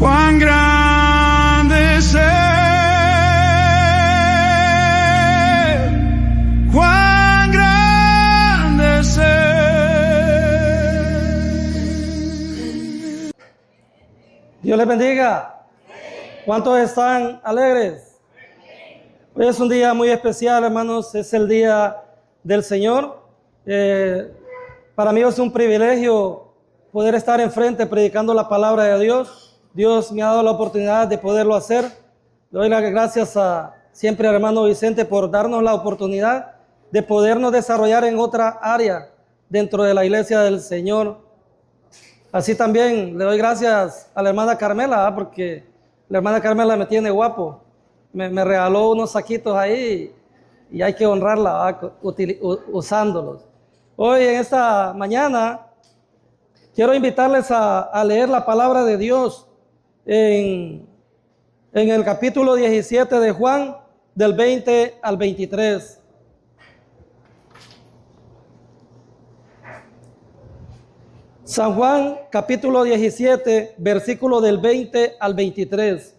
Cuán grande es Él, cuán grande es Él. Dios les bendiga. ¿Cuántos están alegres? Hoy es un día muy especial, hermanos. Es el día del Señor. Para mí es un privilegio poder estar enfrente predicando la palabra de Dios. Dios me ha dado la oportunidad de poderlo hacer. Le doy las gracias siempre al hermano Vicente por darnos la oportunidad de podernos desarrollar en otra área dentro de la iglesia del Señor. Así también le doy gracias a la hermana Carmela, porque la hermana Carmela me tiene guapo. Me regaló unos saquitos ahí y hay que honrarla usándolos. Hoy en esta mañana quiero invitarles a leer la palabra de Dios en el capítulo 17 de Juan, del 20 al 23. San Juan, capítulo 17, versículo del 20 al 23.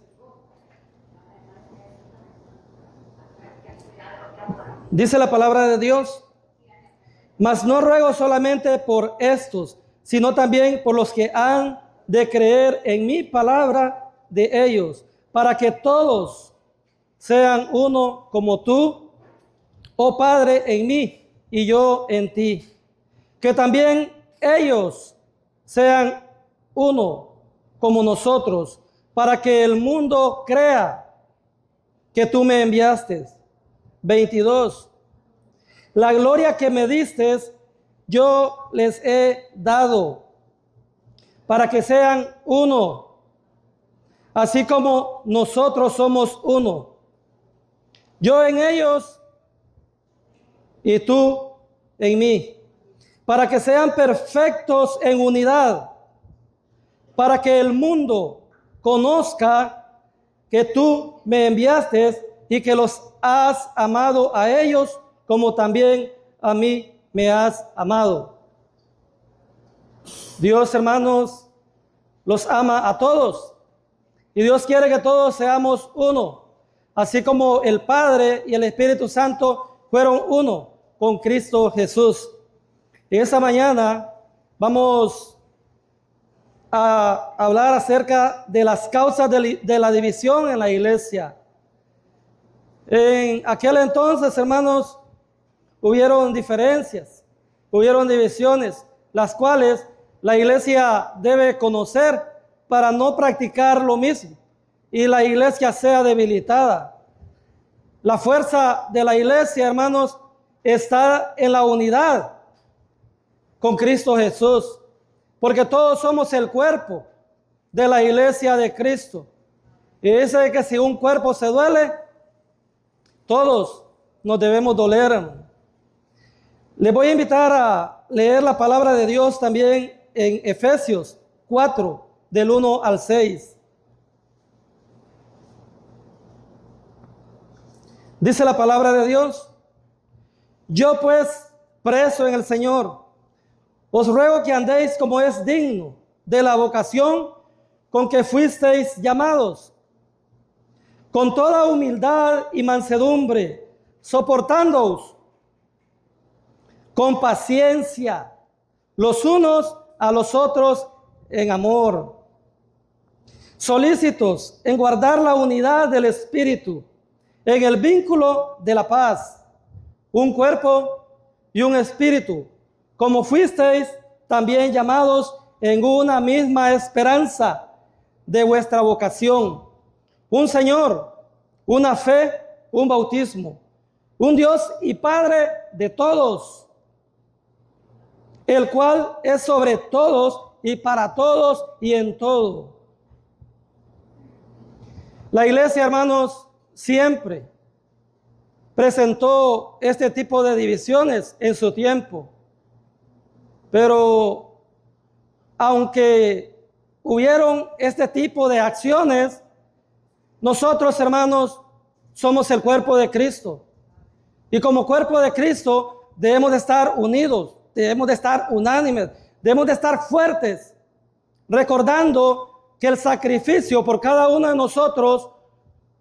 Dice la palabra de Dios: mas no ruego solamente por estos, sino también por los que han de creer en mi palabra de ellos, para que todos sean uno como tú, oh Padre, en mí y yo en ti. Que también ellos sean uno como nosotros, para que el mundo crea que tú me enviaste. 22. La gloria que me diste, yo les he dado, para que sean uno, así como nosotros somos uno. Yo en ellos y tú en mí, para que sean perfectos en unidad, para que el mundo conozca que tú me enviaste y que los has amado a ellos como también a mí me has amado. Dios, hermanos, los ama a todos y Dios quiere que todos seamos uno, así como el Padre y el Espíritu Santo fueron uno con Cristo Jesús. Y esta mañana vamos a hablar acerca de las causas de la división en la iglesia. En aquel entonces, hermanos, hubieron diferencias, hubieron divisiones, las cuales la iglesia debe conocer para no practicar lo mismo y la iglesia sea debilitada. La fuerza de la iglesia, hermanos, está en la unidad con Cristo Jesús, porque todos somos el cuerpo de la iglesia de Cristo. Y dice que si un cuerpo se duele, todos nos debemos doler. Les voy a invitar a leer la palabra de Dios también en Efesios 4, del 1 al 6. Dice la palabra de Dios: yo pues, preso en el Señor, os ruego que andéis como es digno de la vocación con que fuisteis llamados, con toda humildad y mansedumbre, soportándoos con paciencia los unos a los otros en amor, solícitos en guardar la unidad del Espíritu, en el vínculo de la paz, un cuerpo y un espíritu, como fuisteis también llamados en una misma esperanza de vuestra vocación, un Señor, una fe, un bautismo, un Dios y Padre de todos, el cual es sobre todos y para todos y en todo. La iglesia, hermanos, siempre presentó este tipo de divisiones en su tiempo, pero aunque hubieron este tipo de acciones, nosotros, hermanos, somos el cuerpo de Cristo. Y como cuerpo de Cristo debemos de estar unidos, debemos de estar unánimes, debemos de estar fuertes, recordando que el sacrificio por cada uno de nosotros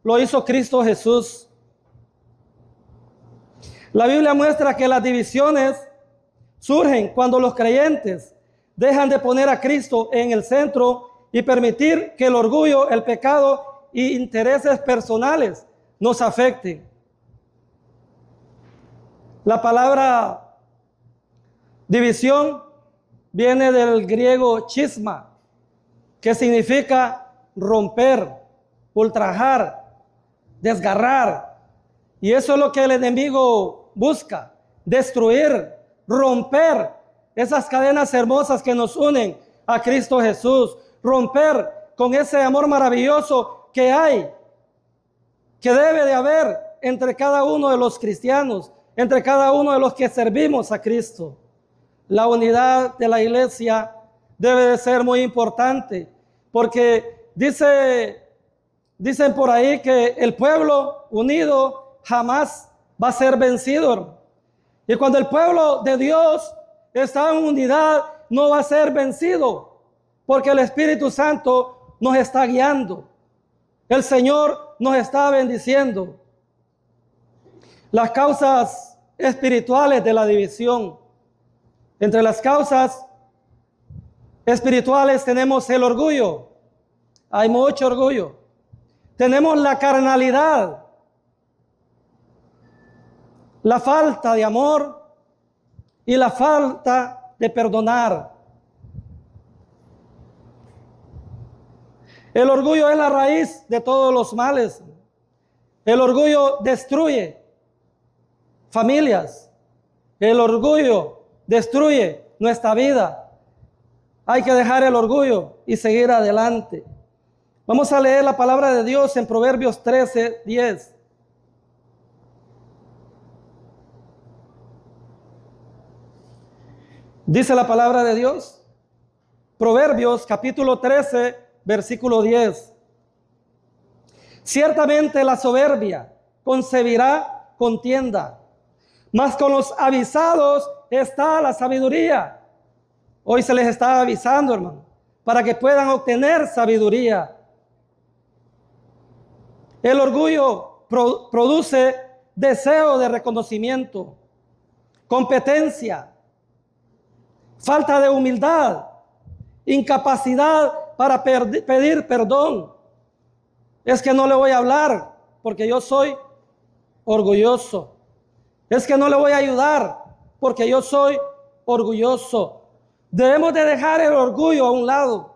lo hizo Cristo Jesús. La Biblia muestra que las divisiones surgen cuando los creyentes dejan de poner a Cristo en el centro y permitir que el orgullo, el pecado y intereses personales nos afecten. La palabra división viene del griego chisma, que significa romper, ultrajar, desgarrar. Y eso es lo que el enemigo busca: destruir, romper esas cadenas hermosas que nos unen a Cristo Jesús, romper con ese amor maravilloso que hay, que debe de haber entre cada uno de los cristianos, entre cada uno de los que servimos a Cristo. La unidad de la iglesia debe de ser muy importante, porque dicen por ahí que el pueblo unido jamás va a ser vencido. Y cuando el pueblo de Dios está en unidad, no va a ser vencido, porque el Espíritu Santo nos está guiando. El Señor nos está bendiciendo. Las causas espirituales de la división. Entre las causas espirituales tenemos el orgullo. Hay mucho orgullo. Tenemos la carnalidad, la falta de amor y la falta de perdonar. El orgullo es la raíz de todos los males. El orgullo destruye familias. El orgullo destruye nuestra vida. Hay que dejar el orgullo y seguir adelante. Vamos a leer la palabra de Dios en Proverbios 13:10. Dice la palabra de Dios, Proverbios capítulo 13, versículo 10. Ciertamente la soberbia concebirá contienda, mas con los avisados está la sabiduría. Hoy se les está avisando, hermano, para que puedan obtener sabiduría. El orgullo produce deseo de reconocimiento, competencia, falta de humildad, incapacidad para pedir perdón. Es que no le voy a hablar porque yo soy orgulloso. Es que no le voy a ayudar porque yo soy orgulloso. Debemos de dejar el orgullo a un lado,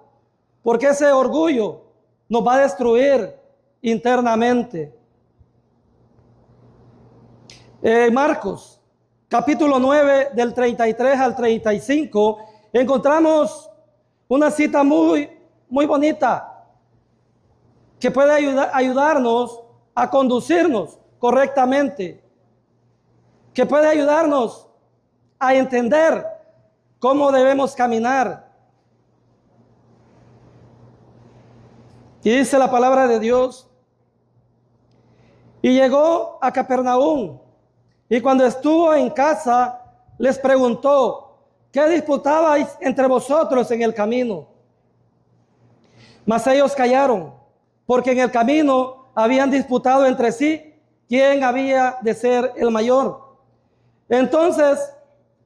porque ese orgullo nos va a destruir internamente. Marcos, capítulo 9, del 33 al 35, encontramos una cita muy bonita que puede ayudarnos a conducirnos correctamente, que puede ayudarnos a entender cómo debemos caminar. Y dice la palabra de Dios: y llegó a Capernaum, y cuando estuvo en casa, les preguntó: ¿qué disputabais entre vosotros en el camino? Mas ellos callaron, porque en el camino habían disputado entre sí quién había de ser el mayor. Entonces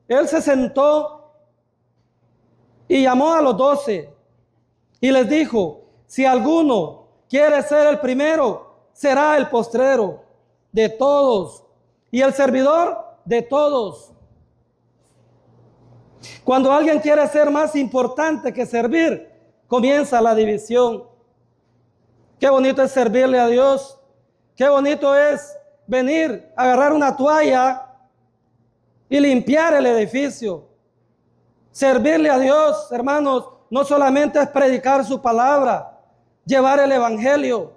él se sentó y llamó a los 12 y les dijo: si alguno quiere ser el primero, será el postrero de todos y el servidor de todos. Cuando alguien quiere ser más importante que servir, comienza la división. Qué bonito es servirle a Dios. Qué bonito es venir, agarrar una toalla y limpiar el edificio. Servirle a Dios, hermanos, no solamente es predicar su palabra, llevar el evangelio.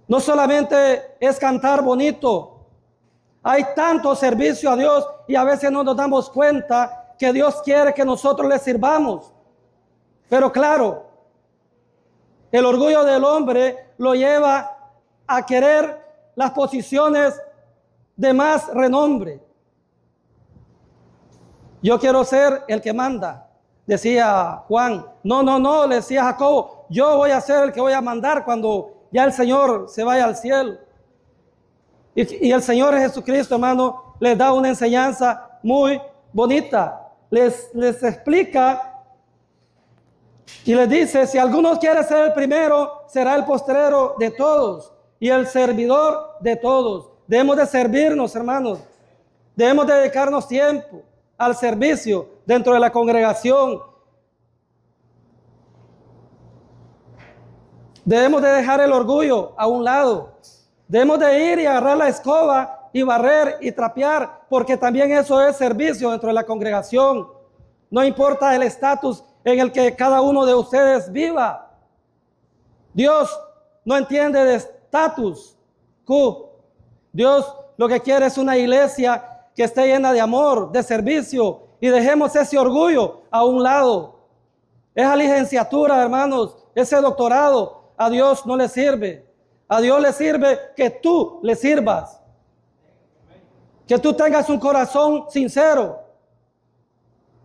No solamente es cantar bonito. Hay tanto servicio a Dios y a veces no nos damos cuenta que Dios quiere que nosotros le sirvamos. Pero claro, el orgullo del hombre lo lleva a querer las posiciones de más renombre. Yo quiero ser el que manda, decía Juan. No, le decía Jacobo, yo voy a ser el que voy a mandar cuando ya el Señor se vaya al cielo. Y el Señor Jesucristo, hermano, les da una enseñanza muy bonita. Les explica y les dice, si alguno quiere ser el primero, será el postrero de todos y el servidor de todos. Debemos de servirnos, hermanos. Debemos de dedicarnos tiempo al servicio dentro de la congregación. Debemos de dejar el orgullo a un lado. Debemos de ir y agarrar la escoba y barrer y trapear, porque también eso es servicio dentro de la congregación. No importa el estatus en el que cada uno de ustedes viva. Dios no entiende de estatus. Dios lo que quiere es una iglesia que esté llena de amor, de servicio, y dejemos ese orgullo a un lado. Esa licenciatura, hermanos, ese doctorado, a Dios no le sirve. A Dios le sirve que tú le sirvas. Que tú tengas un corazón sincero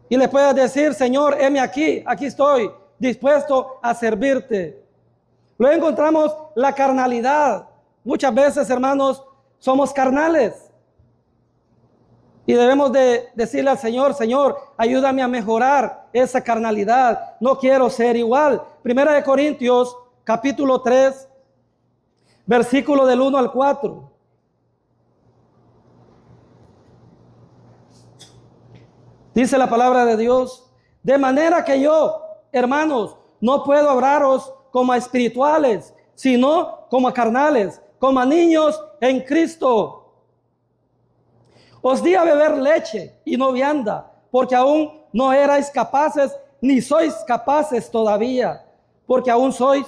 y le puedas decir, Señor, heme aquí estoy, dispuesto a servirte. Luego encontramos la carnalidad. Muchas veces, hermanos, somos carnales. Y debemos de decirle al Señor, Señor, ayúdame a mejorar esa carnalidad. No quiero ser igual. Primera de Corintios, capítulo 3, versículo del 1 al 4. Dice la palabra de Dios, de manera que yo, hermanos, no puedo hablaros como a espirituales, sino como a carnales, como a niños en Cristo. Os di a beber leche y no vianda, porque aún no erais capaces, ni sois capaces todavía, porque aún sois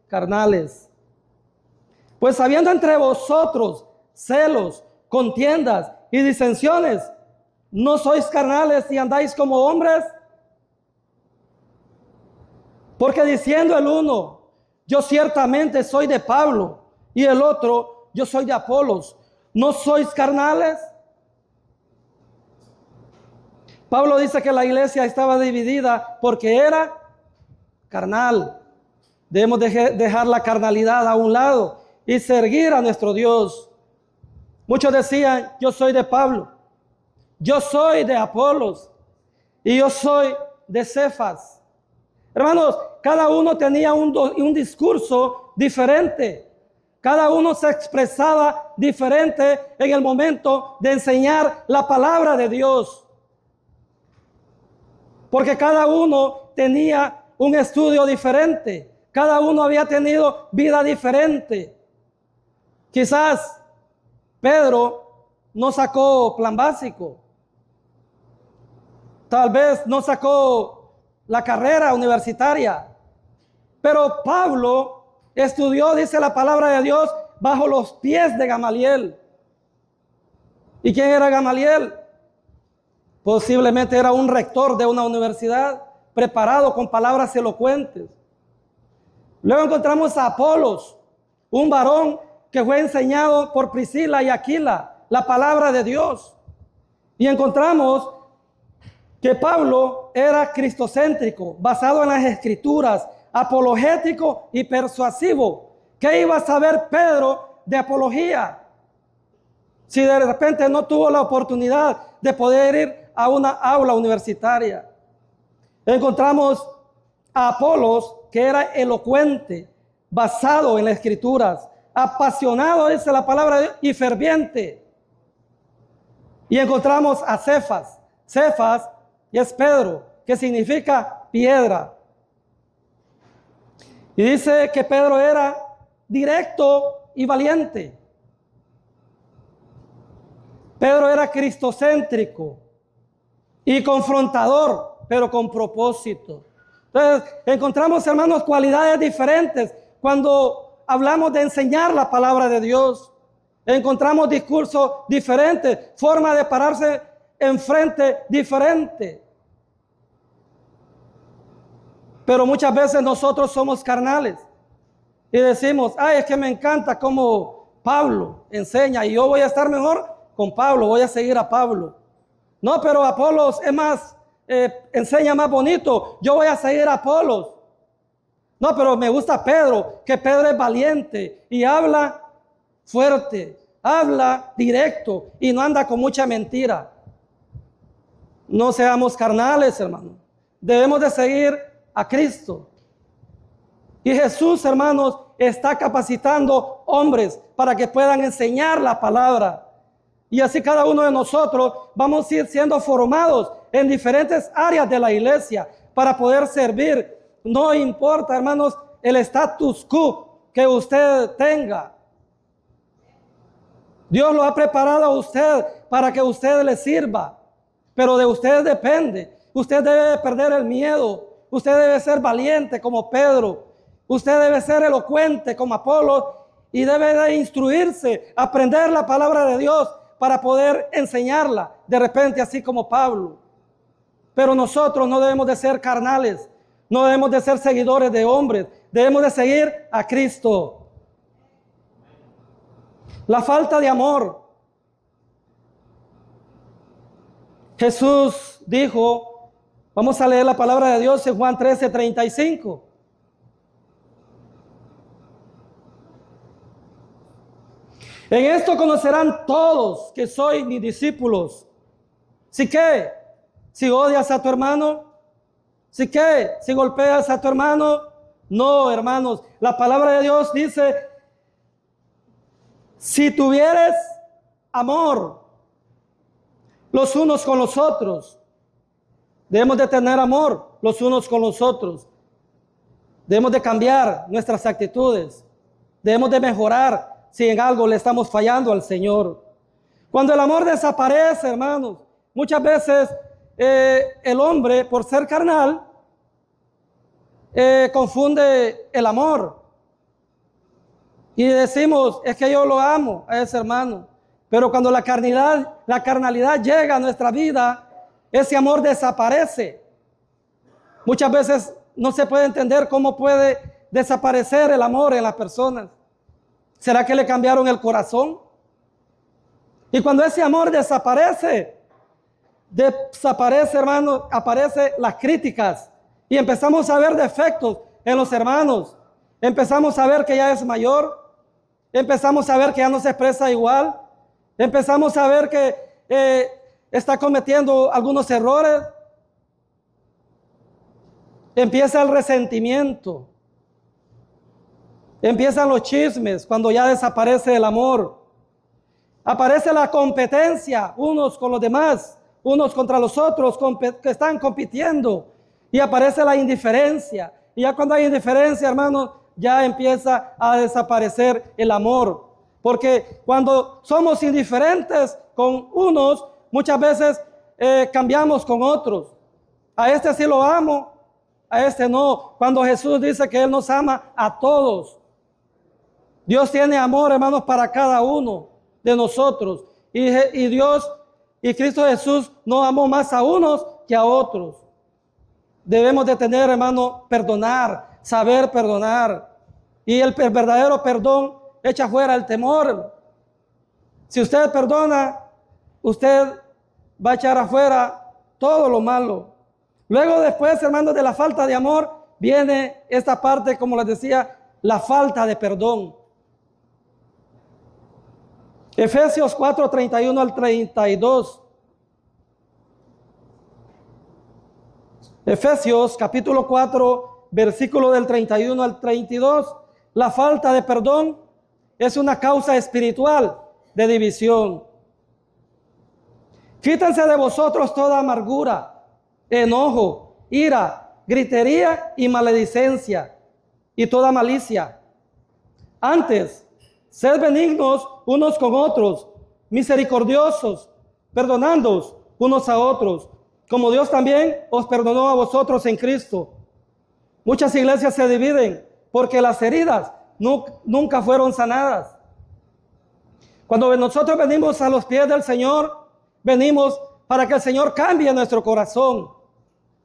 carnales. Pues habiendo entre vosotros celos, contiendas y disensiones, ¿no sois carnales y andáis como hombres? Porque diciendo el uno, yo ciertamente soy de Pablo, y el otro, yo soy de Apolos, ¿no sois carnales? Pablo dice que la iglesia estaba dividida porque era carnal. Debemos dejar la carnalidad a un lado y seguir a nuestro Dios. Muchos decían, yo soy de Pablo, yo soy de Apolos y yo soy de Cefas. Hermanos, cada uno tenía un discurso diferente. Cada uno se expresaba diferente en el momento de enseñar la palabra de Dios. Porque cada uno tenía un estudio diferente. Cada uno había tenido vida diferente. Quizás Pedro no sacó plan básico. Tal vez no sacó la carrera universitaria. Pero Pablo estudió, dice la palabra de Dios, bajo los pies de Gamaliel. ¿Y quién era Gamaliel? Posiblemente era un rector de una universidad, preparado con palabras elocuentes. Luego encontramos a Apolos, un varón que fue enseñado por Priscila y Aquila, la palabra de Dios. Y encontramos que Pablo era cristocéntrico, basado en las escrituras, apologético y persuasivo. ¿Qué iba a saber Pedro de apología? Si de repente no tuvo la oportunidad de poder ir a una aula universitaria. Encontramos a Apolos, que era elocuente, basado en las escrituras, apasionado, dice la palabra de Dios, y ferviente. Y encontramos a Cefas. Cefas y es Pedro, que significa piedra. Y dice que Pedro era directo y valiente. Pedro era cristocéntrico y confrontador, pero con propósito. Entonces, encontramos, hermanos, cualidades diferentes cuando hablamos de enseñar la palabra de Dios. Encontramos discursos diferentes, forma de pararse enfrente diferente. Pero muchas veces nosotros somos carnales y decimos, ay, es que me encanta cómo Pablo enseña y yo voy a estar mejor con Pablo, voy a seguir a Pablo. No, pero Apolos es más, enseña más bonito, yo voy a seguir a Apolos. No, pero me gusta Pedro, que Pedro es valiente y habla fuerte, habla directo y no anda con mucha mentira. No seamos carnales, hermanos. Debemos de seguir a Cristo. Y Jesús, hermanos, está capacitando hombres para que puedan enseñar la palabra. Y así cada uno de nosotros vamos a ir siendo formados en diferentes áreas de la iglesia para poder servir. No importa, hermanos, el status quo que usted tenga. Dios lo ha preparado a usted para que usted le sirva. Pero de usted depende. Usted debe perder el miedo. Usted debe ser valiente como Pedro. Usted debe ser elocuente como Apolo y debe de instruirse, aprender la palabra de Dios para poder enseñarla de repente, así como Pablo. Pero nosotros no debemos de ser carnales, no debemos de ser seguidores de hombres, debemos de seguir a Cristo. La falta de amor. Jesús dijo, vamos a leer la palabra de Dios en Juan 13:35. En esto conocerán todos que soy mis discípulos. ¿Sí qué? Si odias a tu hermano, ¿sí qué? Si golpeas a tu hermano, no, hermanos. La palabra de Dios dice, si tuvieres amor los unos con los otros, debemos de tener amor los unos con los otros. Debemos de cambiar nuestras actitudes. Debemos de mejorar si en algo le estamos fallando al Señor. Cuando el amor desaparece, hermanos, muchas veces el hombre, por ser carnal, confunde el amor. Y decimos, es que yo lo amo a ese hermano. Pero cuando la carnalidad llega a nuestra vida, ese amor desaparece. Muchas veces no se puede entender cómo puede desaparecer el amor en las personas. ¿Será que le cambiaron el corazón? Y cuando ese amor desaparece, hermanos, aparecen las críticas y empezamos a ver defectos en los hermanos. Empezamos a ver que ya es mayor, empezamos a ver que ya no se expresa igual, empezamos a ver que está cometiendo algunos errores. Empieza el resentimiento. Empiezan los chismes cuando ya desaparece el amor. Aparece la competencia, unos con los demás, unos contra los otros que están compitiendo. Y aparece la indiferencia. Y ya cuando hay indiferencia, hermanos, ya empieza a desaparecer el amor. Porque cuando somos indiferentes con unos, muchas veces cambiamos con otros. A este sí lo amo, a este no. Cuando Jesús dice que Él nos ama a todos. Dios tiene amor, hermanos, para cada uno de nosotros. Y Dios y Cristo Jesús no amó más a unos que a otros. Debemos de tener, hermano, perdonar, saber perdonar. Y el verdadero perdón echa fuera el temor. Si usted perdona, usted va a echar afuera todo lo malo. Luego después, hermanos, de la falta de amor, viene esta parte, como les decía, la falta de perdón. Efesios 4:31 al 32. Efesios capítulo 4, versículo del 31 al 32. La falta de perdón es una causa espiritual de división. Quítense de vosotros toda amargura, enojo, ira, gritería y maledicencia y toda malicia. Antes, sed benignos unos con otros, misericordiosos, perdonándoos unos a otros, como Dios también os perdonó a vosotros en Cristo. Muchas iglesias se dividen porque las heridas nunca fueron sanadas. Cuando nosotros venimos a los pies del Señor, venimos para que el Señor cambie nuestro corazón.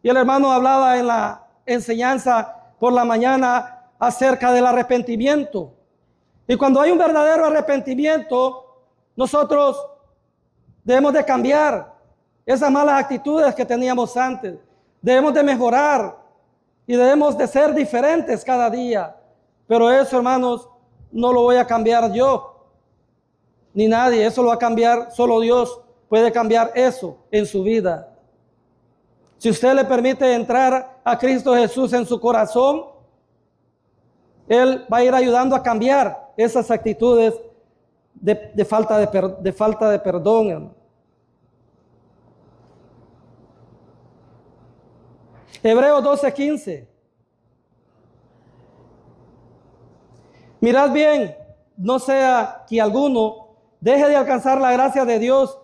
Y el hermano hablaba en la enseñanza por la mañana acerca del arrepentimiento. Y cuando hay un verdadero arrepentimiento, nosotros debemos de cambiar esas malas actitudes que teníamos antes. Debemos de mejorar. y debemos de ser diferentes cada día. Pero eso, hermanos, no lo voy a cambiar yo, ni nadie. Eso lo va a cambiar, solo Dios puede cambiar eso en su vida. Si usted le permite entrar a Cristo Jesús en su corazón, Él va a ir ayudando a cambiar esas actitudes de falta de perdón, hermano. Hebreos 12:15. Mirad bien, no sea que alguno deje de alcanzar la gracia de Dios,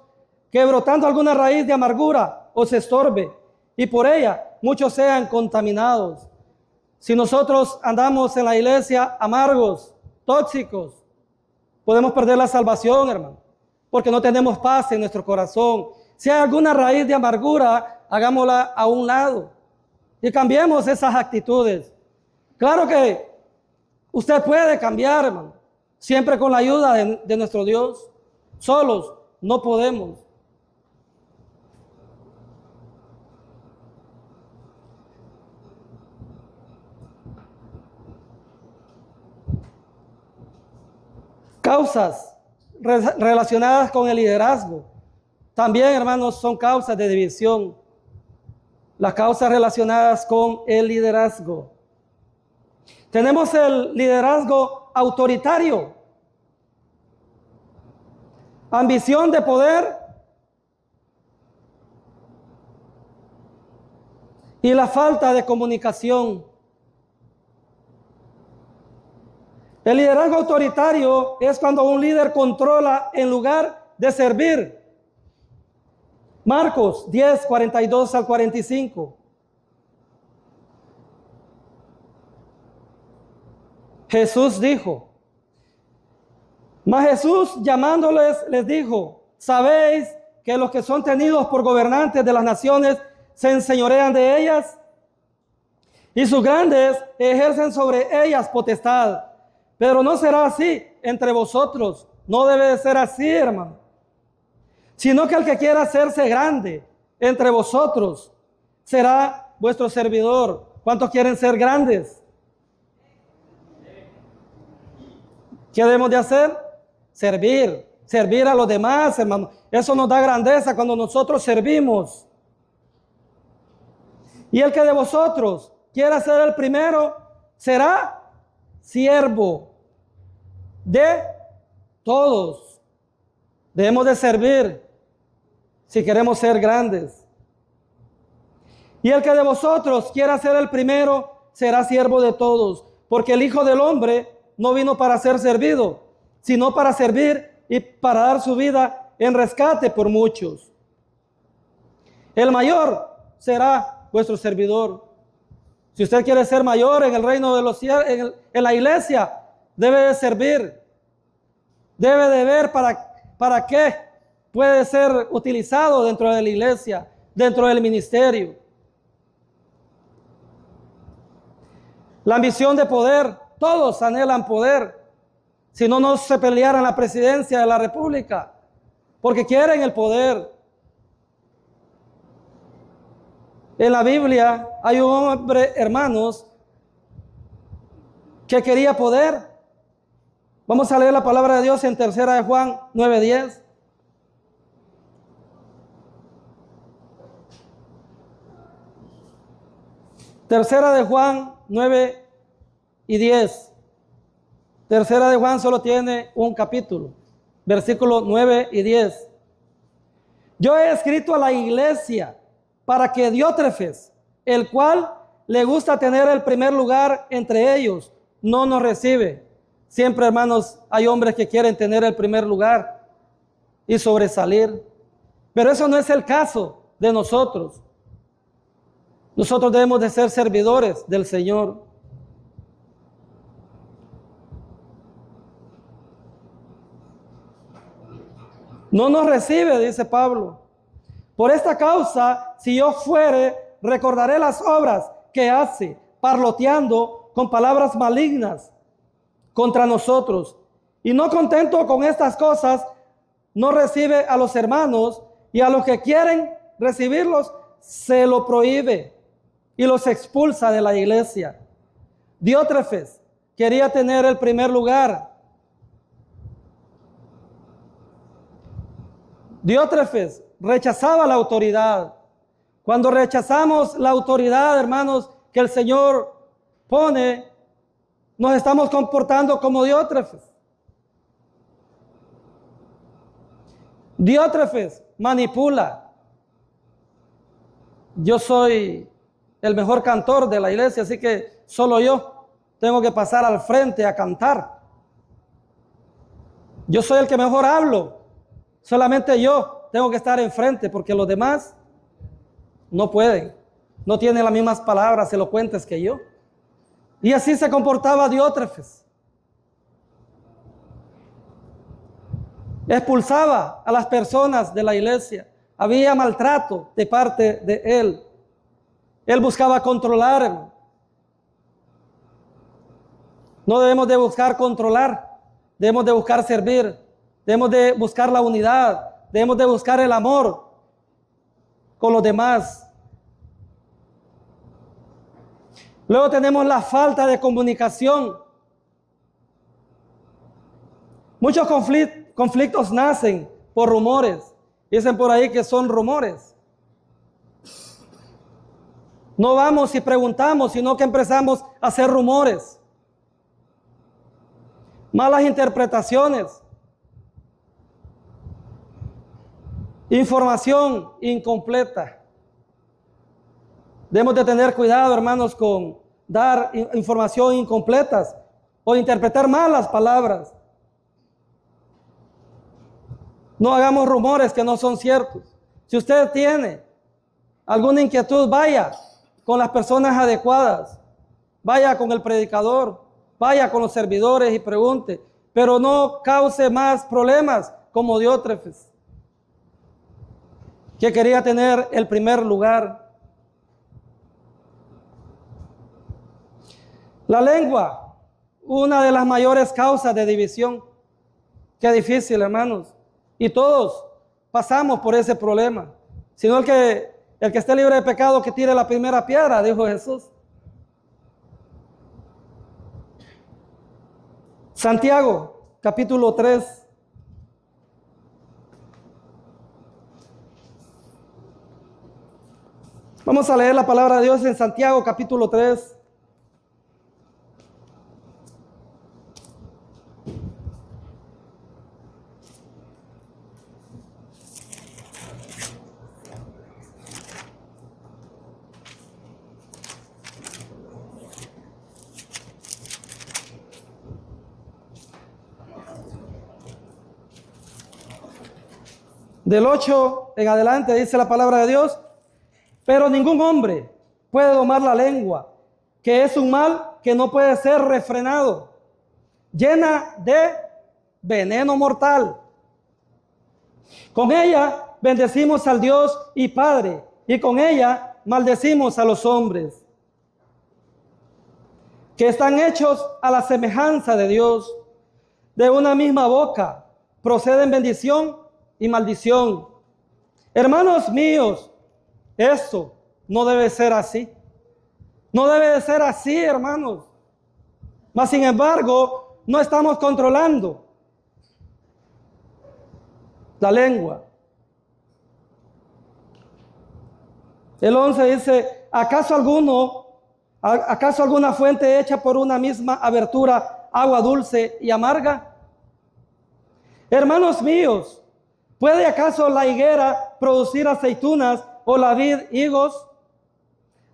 que brotando alguna raíz de amargura os estorbe, y por ella muchos sean contaminados. Si nosotros andamos en la iglesia amargos, tóxicos, podemos perder la salvación, hermano, porque no tenemos paz en nuestro corazón. Si hay alguna raíz de amargura, hagámosla a un lado y cambiemos esas actitudes. Claro que usted puede cambiar, hermano, siempre con la ayuda de nuestro Dios. Solos no podemos. Causas relacionadas con el liderazgo. También, hermanos, son causas de división. Las causas relacionadas con el liderazgo. Tenemos el liderazgo autoritario. Ambición de poder. Y la falta de comunicación. El liderazgo autoritario es cuando un líder controla en lugar de servir. Marcos 10, 42 al 45. Jesús dijo, mas Jesús llamándoles les dijo, ¿sabéis que los que son tenidos por gobernantes de las naciones se enseñorean de ellas? Y sus grandes ejercen sobre ellas potestad. Pero no será así entre vosotros. No debe de ser así, hermano. Sino que el que quiera hacerse grande entre vosotros será vuestro servidor. ¿Cuántos quieren ser grandes? ¿Qué debemos de hacer? Servir. Servir a los demás, hermano. Eso nos da grandeza cuando nosotros servimos. Y el que de vosotros quiera ser el primero será siervo de todos. Debemos de servir si queremos ser grandes. Y el que de vosotros quiera ser el primero será siervo de todos, porque el Hijo del Hombre no vino para ser servido, sino para servir y para dar su vida en rescate por muchos. El mayor será vuestro servidor. Si usted quiere ser mayor en el reino de los cielos, en la iglesia, debe de servir. Debe de ver para qué puede ser utilizado dentro de la iglesia, dentro del ministerio. La ambición de poder, todos anhelan poder. Si no, no se pelearan la presidencia de la República, porque quieren el poder. En la Biblia hay un hombre, hermanos, que quería poder. Vamos a leer la palabra de Dios en 3 de Juan 9:10. Tercera de Juan 9 y 10. Tercera de Juan solo tiene un capítulo, versículos 9 y 10. Yo he escrito a la iglesia para que Diótrefes, el cual le gusta tener el primer lugar entre ellos, no nos recibe. Siempre, hermanos, hay hombres que quieren tener el primer lugar y sobresalir. Pero eso no es el caso de nosotros. Nosotros debemos de ser servidores del Señor. No nos recibe, dice Pablo. Por esta causa, si yo fuere, recordaré las obras que hace, parloteando con palabras malignas contra nosotros. Y no contento con estas cosas, no recibe a los hermanos, y a los que quieren recibirlos, se lo prohíbe. y los expulsa de la iglesia. Diótrefes quería tener el primer lugar. Diótrefes rechazaba la autoridad. Cuando rechazamos la autoridad, hermanos, que el Señor pone, nos estamos comportando como Diótrefes. Diótrefes manipula. Yo soy el mejor cantor de la iglesia, así que solo yo tengo que pasar al frente a cantar. Yo soy el que mejor hablo. Solamente yo tengo que estar enfrente porque los demás no pueden. No tienen las mismas palabras elocuentes que yo. Y así se comportaba Diótrefes. Expulsaba a las personas de la iglesia. Había maltrato de parte de él. Él buscaba controlar. No debemos de buscar controlar. Debemos de buscar servir. Debemos de buscar la unidad. Debemos de buscar el amor con los demás. Luego tenemos la falta de comunicación. Muchos conflictos nacen por rumores. Dicen por ahí que son rumores. No vamos y preguntamos, sino que empezamos a hacer rumores. Malas interpretaciones. Información incompleta. Debemos de tener cuidado, hermanos, con dar información incompletas o interpretar malas palabras. No hagamos rumores que no son ciertos. Si usted tiene alguna inquietud, vaya con las personas adecuadas. Vaya con el predicador. Vaya con los servidores y pregunte. Pero no cause más problemas como Diótrefes, que quería tener el primer lugar. La lengua, una de las mayores causas de división. Qué difícil, hermanos. Y todos pasamos por ese problema. Sino el que esté libre de pecado, que tire la primera piedra, dijo Jesús. Santiago, capítulo 3. Vamos a leer la palabra de Dios en Santiago, capítulo 3. Del 8 en adelante dice la palabra de Dios: pero ningún hombre puede domar la lengua, que es un mal que no puede ser refrenado, llena de veneno mortal. Con ella bendecimos al Dios y Padre, y con ella maldecimos a los hombres, que están hechos a la semejanza de Dios. De una misma boca proceden bendición y maldición. Hermanos míos, eso no debe ser así. No debe de ser así, hermanos. Mas sin embargo, no estamos controlando la lengua. El 11 dice: ¿acaso alguna fuente hecha por una misma abertura agua dulce y amarga? Hermanos míos, ¿puede acaso la higuera producir aceitunas o la vid higos?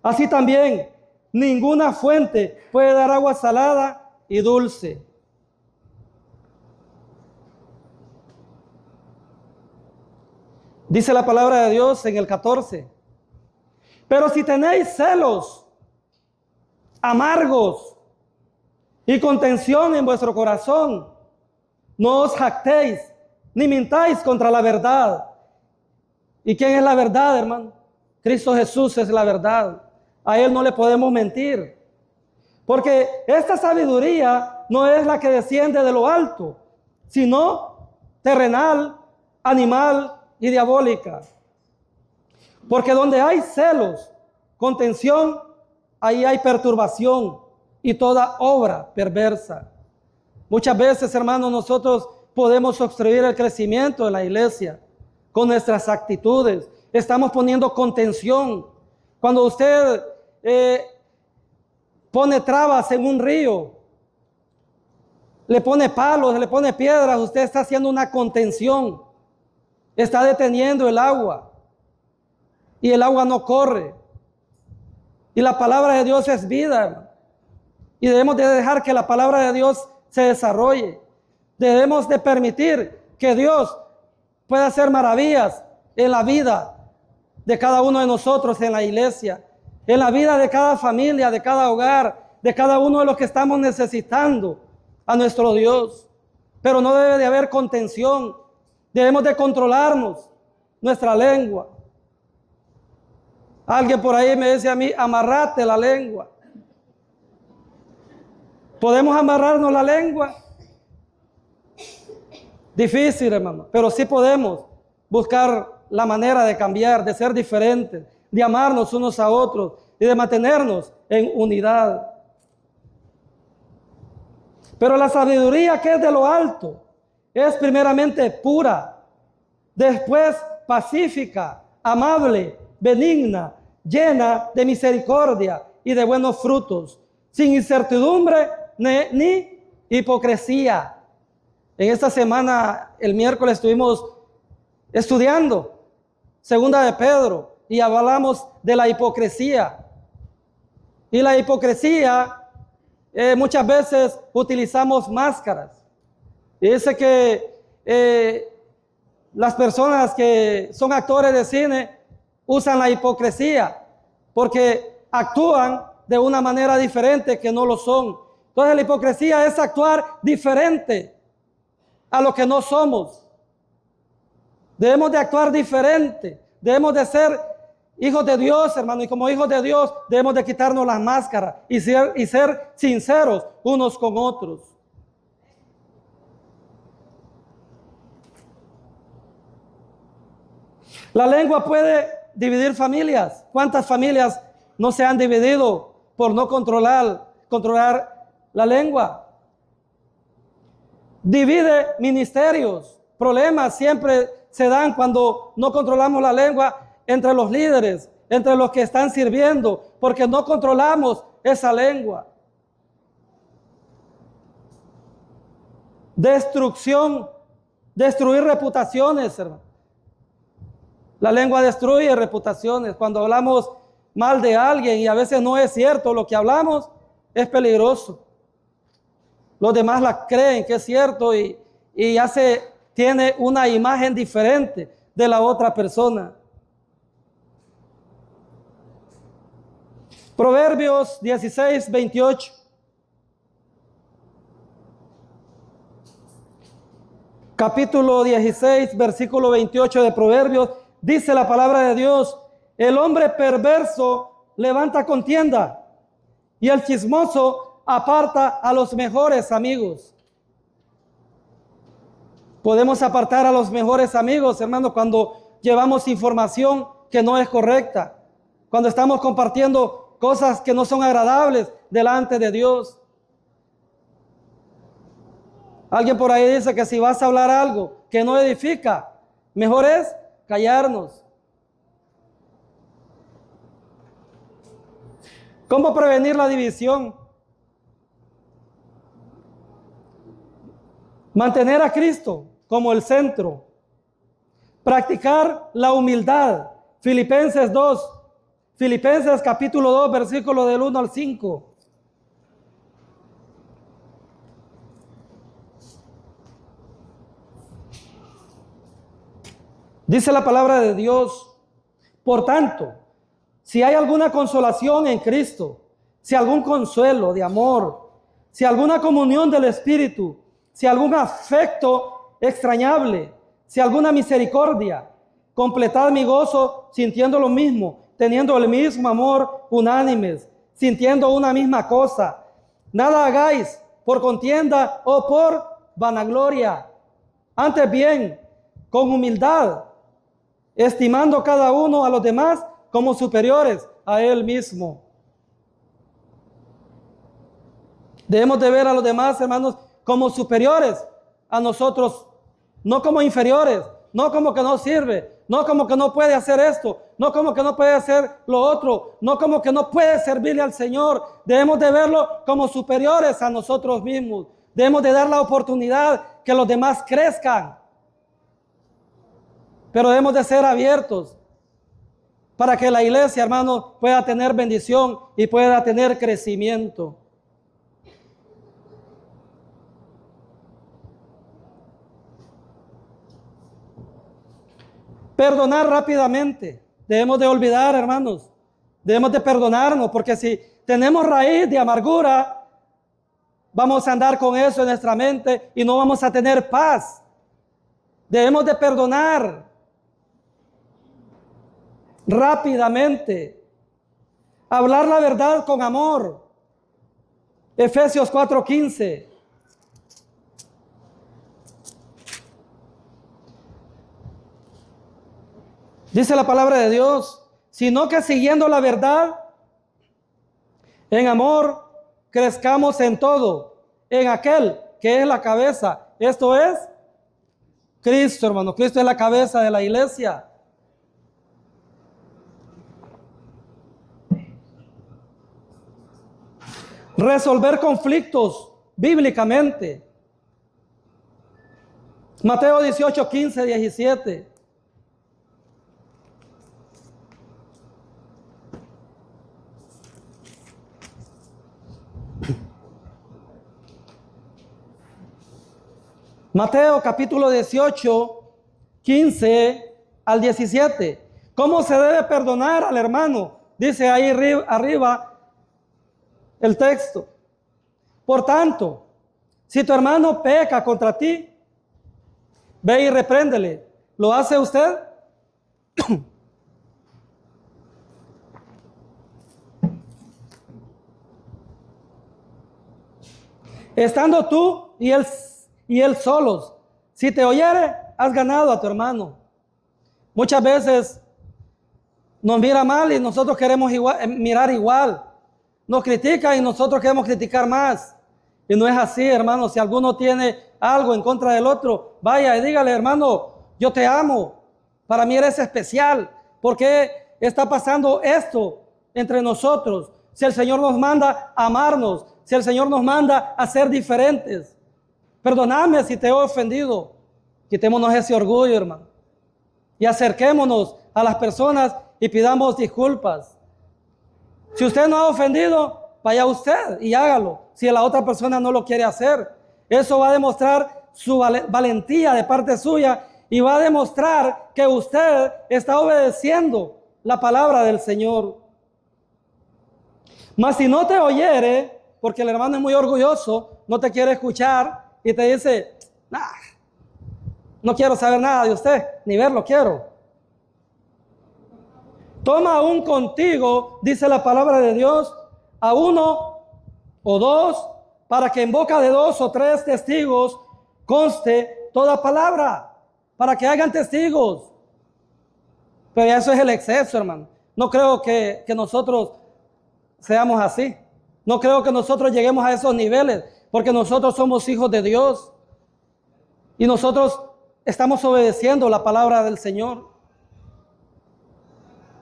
Así también, ninguna fuente puede dar agua salada y dulce. Dice la palabra de Dios en el 14: pero si tenéis celos amargos y contención en vuestro corazón, no os jactéis ni mintáis contra la verdad. ¿Y quién es la verdad, hermano? Cristo Jesús es la verdad. A Él no le podemos mentir. Porque esta sabiduría no es la que desciende de lo alto, sino terrenal, animal y diabólica. Porque donde hay celos, contención ahí hay perturbación y toda obra perversa. Muchas veces, hermanos, nosotros podemos obstruir el crecimiento de la iglesia con nuestras actitudes. Estamos poniendo contención. Cuando usted pone trabas en un río, le pone palos, le pone piedras, usted está haciendo una contención. Está deteniendo el agua. Y el agua no corre. Y la palabra de Dios es vida, hermano. Y debemos de dejar que la palabra de Dios se desarrolle. Debemos de permitir que Dios pueda hacer maravillas en la vida de cada uno de nosotros en la iglesia, en la vida de cada familia, de cada hogar, de cada uno de los que estamos necesitando a nuestro Dios. Pero no debe de haber contención. Debemos de controlarnos nuestra lengua. Alguien por ahí me dice a mí, amarrate la lengua. ¿Podemos amarrarnos la lengua? Difícil, hermano, pero sí podemos buscar la manera de cambiar, de ser diferentes, de amarnos unos a otros y de mantenernos en unidad. Pero la sabiduría que es de lo alto es primeramente pura, después pacífica, amable, benigna, llena de misericordia y de buenos frutos, sin incertidumbre ni hipocresía. En esta semana, el miércoles, estuvimos estudiando Segunda de Pedro y hablamos de la hipocresía. Y la hipocresía, muchas veces utilizamos máscaras. Y dice que las personas que son actores de cine usan la hipocresía porque actúan de una manera diferente que no lo son. Entonces la hipocresía es actuar diferente a lo que no somos. Debemos de actuar diferente. Debemos de ser hijos de Dios, hermano. Y como hijos de Dios debemos de quitarnos las máscaras y ser sinceros unos con otros. La lengua puede dividir familias. ¿Cuántas familias no se han dividido por no controlar la lengua? Divide ministerios. Problemas siempre se dan cuando no controlamos la lengua entre los líderes, entre los que están sirviendo, porque no controlamos esa lengua. Destrucción, destruir reputaciones, hermano. La lengua destruye reputaciones. Cuando hablamos mal de alguien y a veces no es cierto lo que hablamos, es peligroso. Los demás la creen que es cierto y ya tiene una imagen diferente de la otra persona. Proverbios 16, 28. Capítulo 16, versículo 28 de Proverbios. Dice la palabra de Dios: el hombre perverso levanta contienda y el chismoso aparta a los mejores amigos. Podemos apartar a los mejores amigos, hermano, cuando llevamos información que no es correcta, cuando estamos compartiendo cosas que no son agradables delante de Dios. Alguien por ahí dice que si vas a hablar algo que no edifica, mejor es callarnos. ¿Cómo prevenir la división? Mantener a Cristo como el centro. Practicar la humildad. Filipenses 2. Filipenses capítulo 2, versículo del 1 al 5. Dice la palabra de Dios: por tanto, si hay alguna consolación en Cristo, si algún consuelo de amor, si alguna comunión del Espíritu, si algún afecto extrañable, si alguna misericordia, completad mi gozo sintiendo lo mismo, teniendo el mismo amor, unánimes, sintiendo una misma cosa. Nada hagáis por contienda o por vanagloria, antes bien, con humildad, estimando cada uno a los demás como superiores a él mismo. Debemos de ver a los demás, hermanos, como superiores a nosotros, no como inferiores, no como que no sirve, no como que no puede hacer esto, no como que no puede hacer lo otro, no como que no puede servirle al Señor. Debemos de verlo como superiores a nosotros mismos. Debemos de dar la oportunidad que los demás crezcan. Pero debemos de ser abiertos para que la iglesia, hermano, pueda tener bendición y pueda tener crecimiento. Perdonar rápidamente. Debemos de olvidar, hermanos. Debemos de perdonarnos, porque si tenemos raíz de amargura, vamos a andar con eso en nuestra mente y no vamos a tener paz. Debemos de perdonar rápidamente. Hablar la verdad con amor. Efesios 4:15. Dice la palabra de Dios, sino que siguiendo la verdad, en amor, crezcamos en todo, en aquel que es la cabeza. Esto es Cristo, hermano. Cristo es la cabeza de la iglesia. Resolver conflictos bíblicamente. Mateo 18:15, 17. Mateo capítulo 18, 15 al 17. ¿Cómo se debe perdonar al hermano? Dice ahí arriba el texto. Por tanto, si tu hermano peca contra ti, ve y repréndele. ¿Lo hace usted? Estando tú y él solos. Si te oyere, has ganado a tu hermano. Muchas veces nos mira mal y nosotros queremos mirar igual. Nos critica y nosotros queremos criticar más. Y no es así, hermano. Si alguno tiene algo en contra del otro, vaya y dígale, hermano, yo te amo. Para mí eres especial. ¿Por qué está pasando esto entre nosotros? Si el Señor nos manda a amarnos, si el Señor nos manda a ser diferentes. Perdóname si te he ofendido. Quitémonos ese orgullo, hermano. Y acerquémonos a las personas y pidamos disculpas. Si usted no ha ofendido, vaya usted y hágalo. Si la otra persona no lo quiere hacer, eso va a demostrar su valentía de parte suya y va a demostrar que usted está obedeciendo la palabra del Señor. Mas si no te oyere, porque el hermano es muy orgulloso, no te quiere escuchar y te dice, nah, no quiero saber nada de usted, ni verlo quiero. Toma aún contigo, dice la palabra de Dios, a uno o dos, para que en boca de 2 o 3 testigos conste toda palabra, para que hagan testigos. Pero eso es el exceso, hermano. No creo que nosotros seamos así. No creo que nosotros lleguemos a esos niveles, porque nosotros somos hijos de Dios y nosotros estamos obedeciendo la palabra del Señor.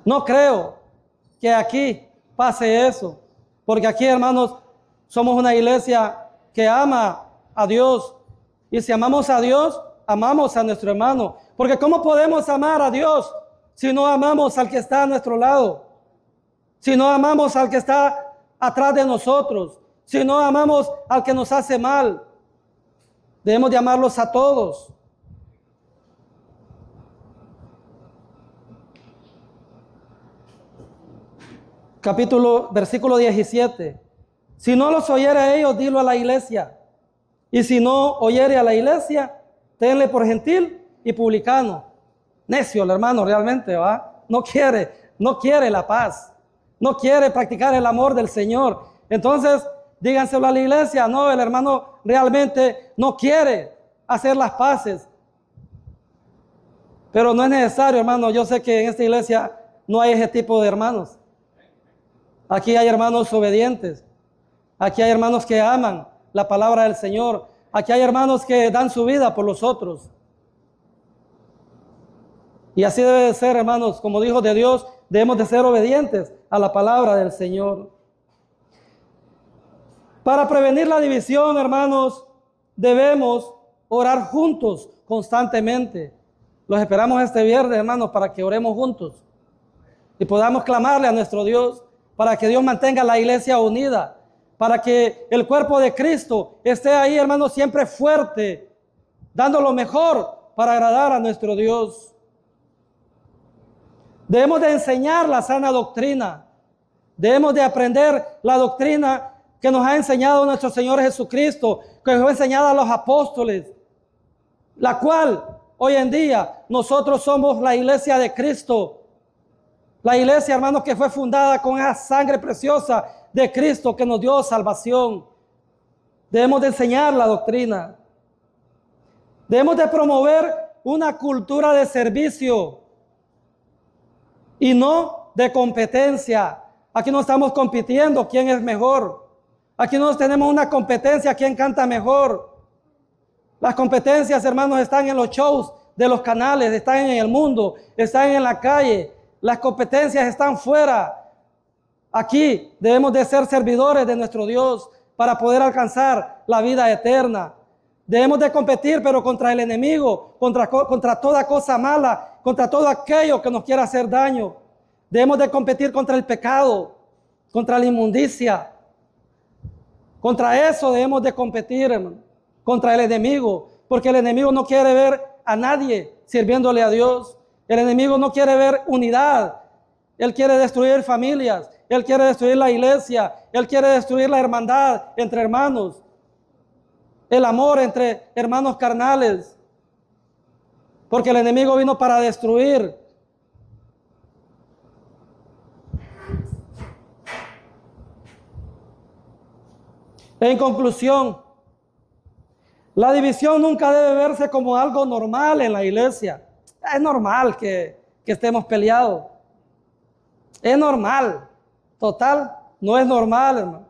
No creo que aquí pase eso, porque aquí, hermanos, somos una iglesia que ama a Dios, y si amamos a Dios, amamos a nuestro hermano, porque ¿cómo podemos amar a Dios si no amamos al que está a nuestro lado? Si no amamos al que está atrás de nosotros, si no amamos al que nos hace mal. Debemos de amarlos a todos. Versículo 17. Si no los oyere a ellos, dilo a la iglesia. Y si no oyere a la iglesia, tenle por gentil y publicano. Necio el hermano realmente, ¿va? No quiere la paz. No quiere practicar el amor del Señor. Entonces, díganselo a la iglesia. No, el hermano realmente no quiere hacer las paces. Pero no es necesario, hermano. Yo sé que en esta iglesia no hay ese tipo de hermanos. Aquí hay hermanos obedientes. Aquí hay hermanos que aman la palabra del Señor. Aquí hay hermanos que dan su vida por los otros. Y así debe de ser, hermanos, como hijos de Dios, debemos de ser obedientes a la palabra del Señor. Para prevenir la división, hermanos, debemos orar juntos constantemente. Los esperamos este viernes, hermanos, para que oremos juntos y podamos clamarle a nuestro Dios para que Dios mantenga la iglesia unida, para que el cuerpo de Cristo esté ahí, hermanos, siempre fuerte, dando lo mejor para agradar a nuestro Dios. Debemos de enseñar la sana doctrina. Debemos de aprender la doctrina que nos ha enseñado nuestro Señor Jesucristo, que fue enseñada a los apóstoles, la cual hoy en día nosotros somos la iglesia de Cristo. La iglesia, hermanos, que fue fundada con esa sangre preciosa de Cristo que nos dio salvación. Debemos de enseñar la doctrina. Debemos de promover una cultura de servicio y no de competencia. Aquí no estamos compitiendo quién es mejor. Aquí no tenemos una competencia quién canta mejor. Las competencias, hermanos, están en los shows de los canales, están en el mundo, están en la calle. Las competencias están fuera. Aquí debemos de ser servidores de nuestro Dios para poder alcanzar la vida eterna. Debemos de competir, pero contra el enemigo, contra toda cosa mala, contra todo aquello que nos quiera hacer daño. Debemos de competir contra el pecado, contra la inmundicia. Contra eso debemos de competir, hermano, contra el enemigo, porque el enemigo no quiere ver a nadie sirviéndole a Dios. El enemigo no quiere ver unidad. Él quiere destruir familias, él quiere destruir la iglesia, él quiere destruir la hermandad entre hermanos, el amor entre hermanos carnales, porque el enemigo vino para destruir. En conclusión, la división nunca debe verse como algo normal en la iglesia. Es normal que estemos peleados. Es normal. Total, no es normal, hermano.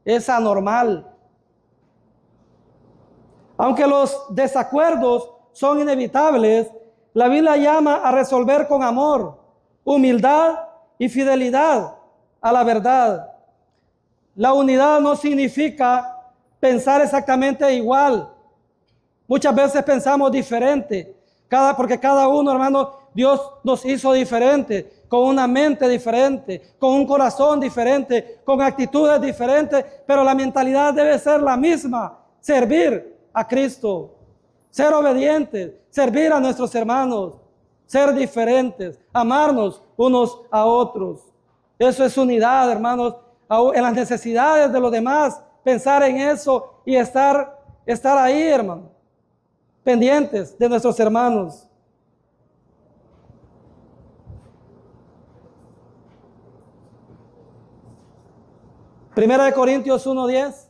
Es anormal. Aunque los desacuerdos son inevitables, la Biblia llama a resolver con amor, humildad y fidelidad a la verdad. La unidad no significa pensar exactamente igual. Muchas veces pensamos diferente, porque cada uno, hermano, Dios nos hizo diferente, con una mente diferente, con un corazón diferente, con actitudes diferentes, pero la mentalidad debe ser la misma: servir a Cristo, ser obedientes, servir a nuestros hermanos, ser diferentes, amarnos unos a otros. Eso es unidad, hermanos. En las necesidades de los demás, pensar en eso y estar ahí, hermano, pendientes de nuestros hermanos. Primera de Corintios 1:10.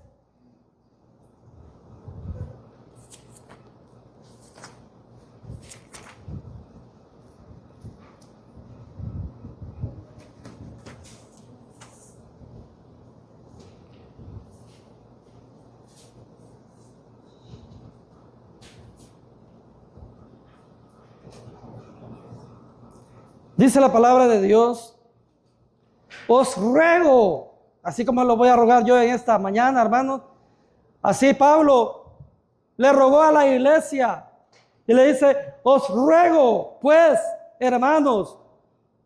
Dice la palabra de Dios: os ruego, así como lo voy a rogar yo en esta mañana, hermanos, así Pablo le rogó a la iglesia y le dice: os ruego, pues, hermanos,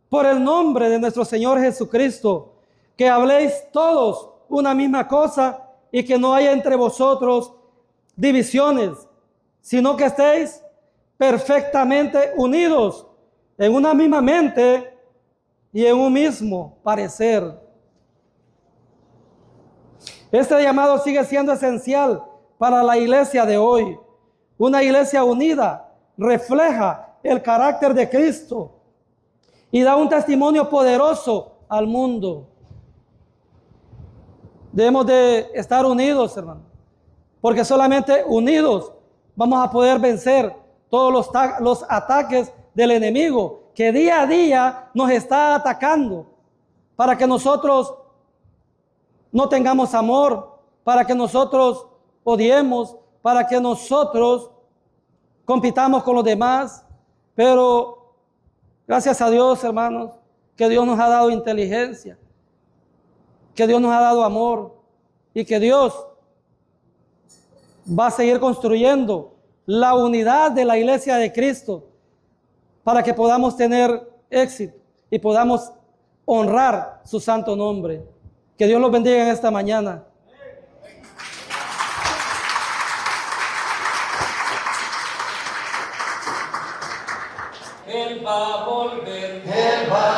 por el nombre de nuestro Señor Jesucristo, que habléis todos una misma cosa y que no haya entre vosotros divisiones, sino que estéis perfectamente unidos en una misma mente y en un mismo parecer. Este llamado sigue siendo esencial para la iglesia de hoy. Una iglesia unida refleja el carácter de Cristo y da un testimonio poderoso al mundo. Debemos de estar unidos, hermano, porque solamente unidos vamos a poder vencer todos los ataques del enemigo que día a día nos está atacando para que nosotros no tengamos amor, para que nosotros odiemos, para que nosotros compitamos con los demás, pero gracias a Dios, hermanos, que Dios nos ha dado inteligencia, que Dios nos ha dado amor y que Dios va a seguir construyendo la unidad de la iglesia de Cristo para que podamos tener éxito y podamos honrar su santo nombre. Que Dios los bendiga en esta mañana. Él va a volver. Él va